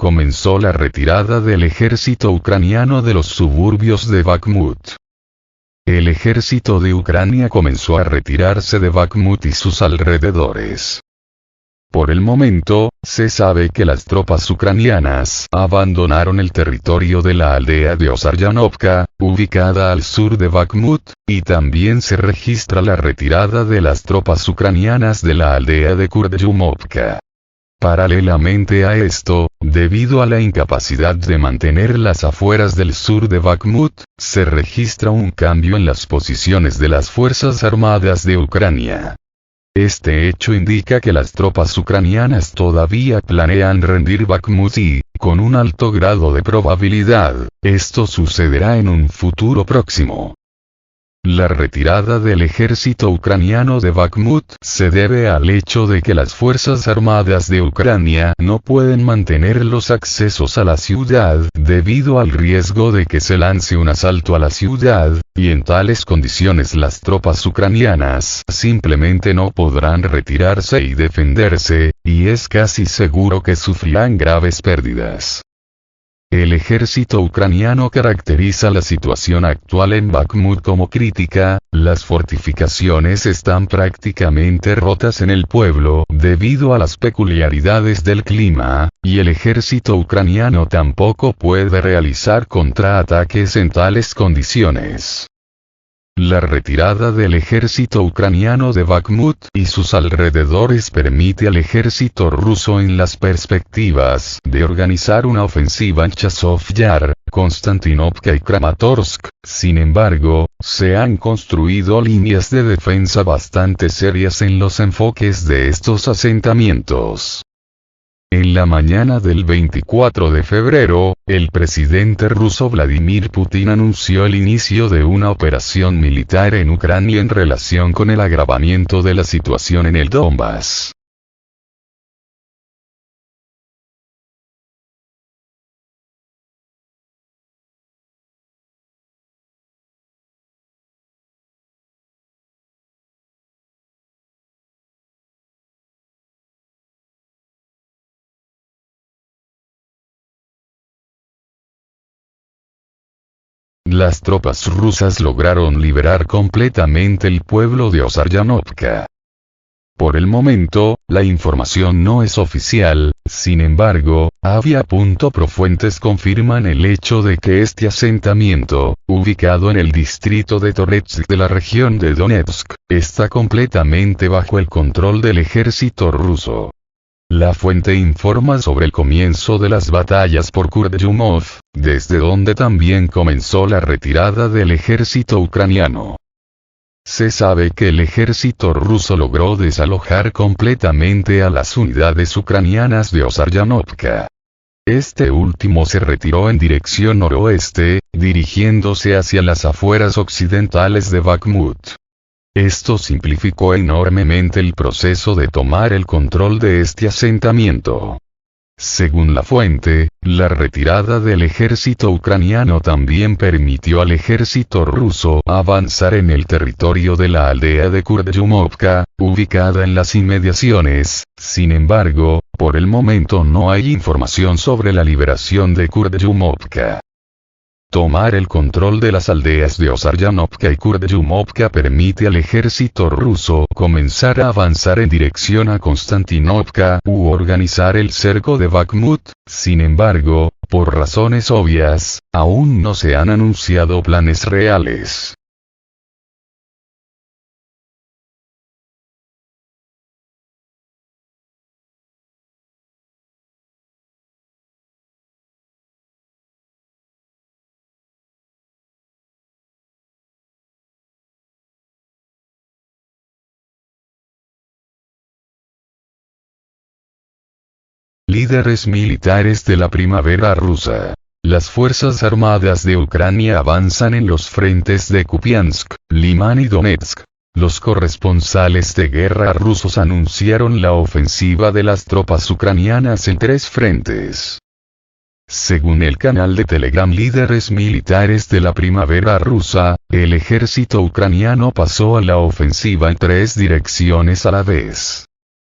comenzó la retirada del ejército ucraniano de los suburbios de Bakhmut. El ejército de Ucrania comenzó a retirarse de Bakhmut y sus alrededores. Por el momento, se sabe que las tropas ucranianas abandonaron el territorio de la aldea de Osaryanovka, ubicada al sur de Bakhmut, y también se registra la retirada de las tropas ucranianas de la aldea de Kurdyumovka. Paralelamente a esto, debido a la incapacidad de mantener las afueras del sur de Bakhmut, se registra un cambio en las posiciones de las Fuerzas Armadas de Ucrania. Este hecho indica que las tropas ucranianas todavía planean rendir Bakhmut y, con un alto grado de probabilidad, esto sucederá en un futuro próximo. La retirada del ejército ucraniano de Bakhmut se debe al hecho de que las Fuerzas Armadas de Ucrania no pueden mantener los accesos a la ciudad debido al riesgo de que se lance un asalto a la ciudad, y en tales condiciones las tropas ucranianas simplemente no podrán retirarse y defenderse, y es casi seguro que sufrirán graves pérdidas. El ejército ucraniano caracteriza la situación actual en Bakhmut como crítica, las fortificaciones están prácticamente rotas en el pueblo debido a las peculiaridades del clima, y el ejército ucraniano tampoco puede realizar contraataques en tales condiciones. La retirada del ejército ucraniano de Bakhmut y sus alrededores permite al ejército ruso en las perspectivas de organizar una ofensiva en Chazov Yar, Konstantinovka y Kramatorsk. Sin embargo, se han construido líneas de defensa bastante serias en los enfoques de estos asentamientos. En la mañana del 24 de febrero, el presidente ruso Vladimir Putin anunció el inicio de una operación militar en Ucrania en relación con el agravamiento de la situación en el Donbass. Las tropas rusas lograron liberar completamente el pueblo de Osaryanovka. Por el momento, la información no es oficial, sin embargo, Avia.pro fuentes confirman el hecho de que este asentamiento, ubicado en el distrito de Toretsk de la región de Donetsk, está completamente bajo el control del ejército ruso. La fuente informa sobre el comienzo de las batallas por Kurdyumov, desde donde también comenzó la retirada del ejército ucraniano. Se sabe que el ejército ruso logró desalojar completamente a las unidades ucranianas de Osaryanovka. Este último se retiró en dirección noroeste, dirigiéndose hacia las afueras occidentales de Bakhmut. Esto simplificó enormemente el proceso de tomar el control de este asentamiento. Según la fuente, la retirada del ejército ucraniano también permitió al ejército ruso avanzar en el territorio de la aldea de Kurdyumovka, ubicada en las inmediaciones. Sin embargo, por el momento no hay información sobre la liberación de Kurdyumovka. Tomar el control de las aldeas de Osaryanovka y Kurdyumovka permite al ejército ruso comenzar a avanzar en dirección a Konstantinovka u organizar el cerco de Bakhmut. Sin embargo, por razones obvias, aún no se han anunciado planes reales. Líderes militares de la primavera rusa. Las Fuerzas Armadas de Ucrania avanzan en los frentes de Kupiansk, Liman y Donetsk. Los corresponsales de guerra rusos anunciaron la ofensiva de las tropas ucranianas en 3 frentes. Según el canal de Telegram Líderes Militares de la Primavera Rusa, el ejército ucraniano pasó a la ofensiva en 3 direcciones a la vez.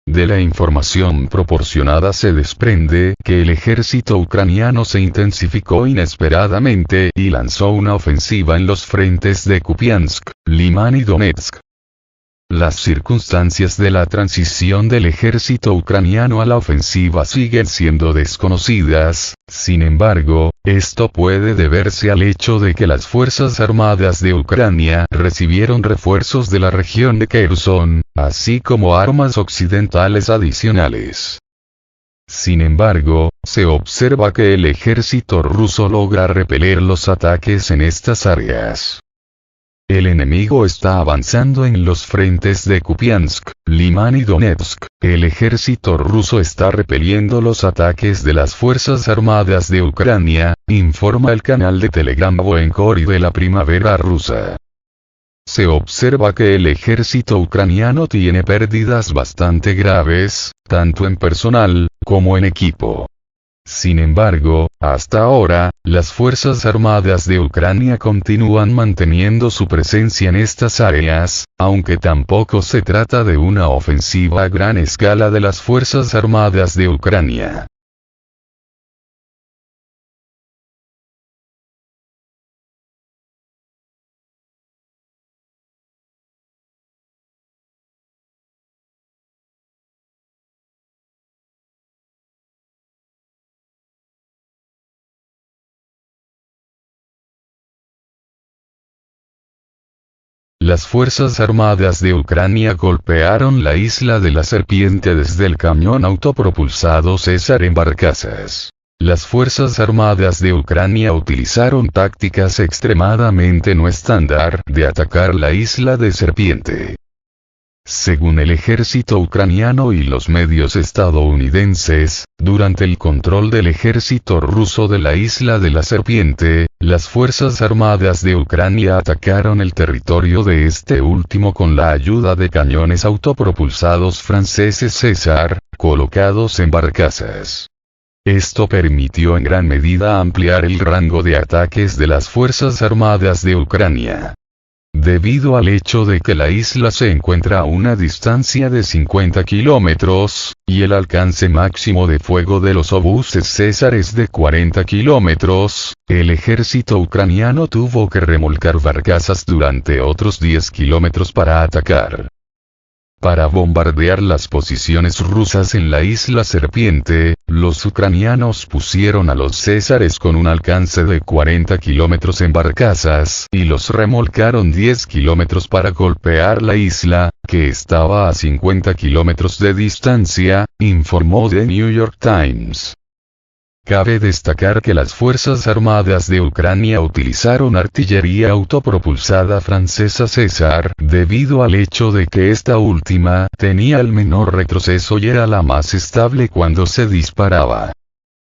De la información proporcionada se desprende que el ejército ucraniano se intensificó inesperadamente y lanzó una ofensiva en los frentes de Kupiansk, Liman y Donetsk. Las circunstancias de la transición del ejército ucraniano a la ofensiva siguen siendo desconocidas, sin embargo, esto puede deberse al hecho de que las Fuerzas Armadas de Ucrania recibieron refuerzos de la región de Kherson, así como armas occidentales adicionales. Sin embargo, se observa que el ejército ruso logra repeler los ataques en estas áreas. El enemigo está avanzando en los frentes de Kupiansk, Liman y Donetsk. El ejército ruso está repeliendo los ataques de las Fuerzas Armadas de Ucrania, informa el canal de Telegram Voenkor de la Primavera Rusa. Se observa que el ejército ucraniano tiene pérdidas bastante graves, tanto en personal, como en equipo. Sin embargo, hasta ahora, las Fuerzas Armadas de Ucrania continúan manteniendo su presencia en estas áreas, aunque tampoco se trata de una ofensiva a gran escala de las Fuerzas Armadas de Ucrania. Las Fuerzas Armadas de Ucrania golpearon la isla de la Serpiente desde el camión autopropulsado César en barcazas. Las Fuerzas Armadas de Ucrania utilizaron tácticas extremadamente no estándar de atacar la isla de Serpiente. Según el ejército ucraniano y los medios estadounidenses, durante el control del ejército ruso de la isla de la Serpiente, las Fuerzas Armadas de Ucrania atacaron el territorio de este último con la ayuda de cañones autopropulsados franceses César, colocados en barcazas. Esto permitió en gran medida ampliar el rango de ataques de las Fuerzas Armadas de Ucrania. Debido al hecho de que la isla se encuentra a una distancia de 50 kilómetros, y el alcance máximo de fuego de los obuses César es de 40 kilómetros, el ejército ucraniano tuvo que remolcar barcazas durante otros 10 kilómetros para atacar. Para bombardear las posiciones rusas en la isla Serpiente, los ucranianos pusieron a los Césares con un alcance de 40 kilómetros en barcazas y los remolcaron 10 kilómetros para golpear la isla, que estaba a 50 kilómetros de distancia, informó The New York Times. Cabe destacar que las Fuerzas Armadas de Ucrania utilizaron artillería autopropulsada francesa César, debido al hecho de que esta última tenía el menor retroceso y era la más estable cuando se disparaba.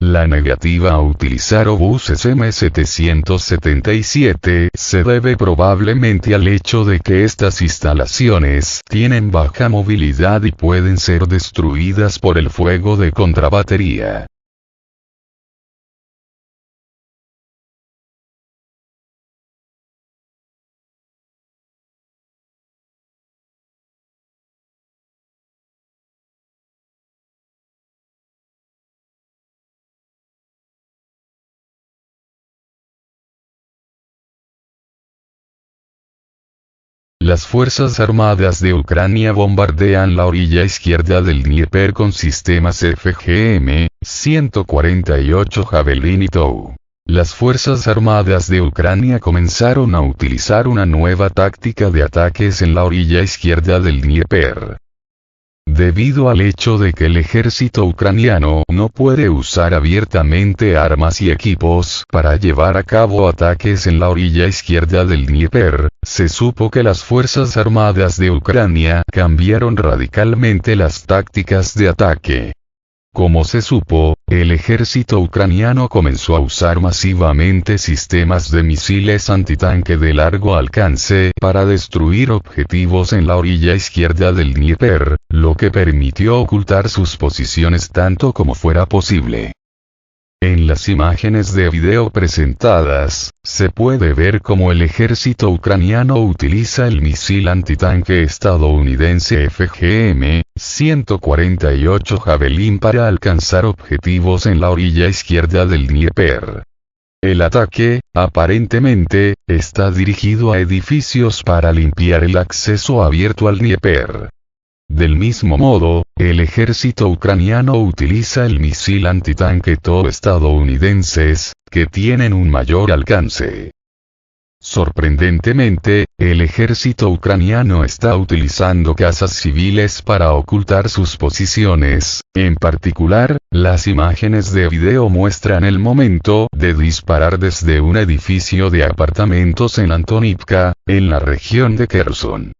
La negativa a utilizar obuses M777 se debe probablemente al hecho de que estas instalaciones tienen baja movilidad y pueden ser destruidas por el fuego de contrabatería. Las Fuerzas Armadas de Ucrania bombardean la orilla izquierda del Dnieper con sistemas FGM-148 Javelin y TOW. Las Fuerzas Armadas de Ucrania comenzaron a utilizar una nueva táctica de ataques en la orilla izquierda del Dnieper. Debido al hecho de que el ejército ucraniano no puede usar abiertamente armas y equipos para llevar a cabo ataques en la orilla izquierda del Dnieper, se supo que las Fuerzas Armadas de Ucrania cambiaron radicalmente las tácticas de ataque. Como se supo, el ejército ucraniano comenzó a usar masivamente sistemas de misiles antitanque de largo alcance para destruir objetivos en la orilla izquierda del Dnieper, lo que permitió ocultar sus posiciones tanto como fuera posible. En las imágenes de video presentadas, se puede ver cómo el ejército ucraniano utiliza el misil antitanque estadounidense FGM-148 Javelin para alcanzar objetivos en la orilla izquierda del Dnieper. El ataque, aparentemente, está dirigido a edificios para limpiar el acceso abierto al Dnieper. Del mismo modo, el ejército ucraniano utiliza el misil antitanque TOW estadounidenses, que tienen un mayor alcance. Sorprendentemente, el ejército ucraniano está utilizando cazas civiles para ocultar sus posiciones. En particular, las imágenes de video muestran el momento de disparar desde un edificio de apartamentos en Antonivka, en la región de Kherson.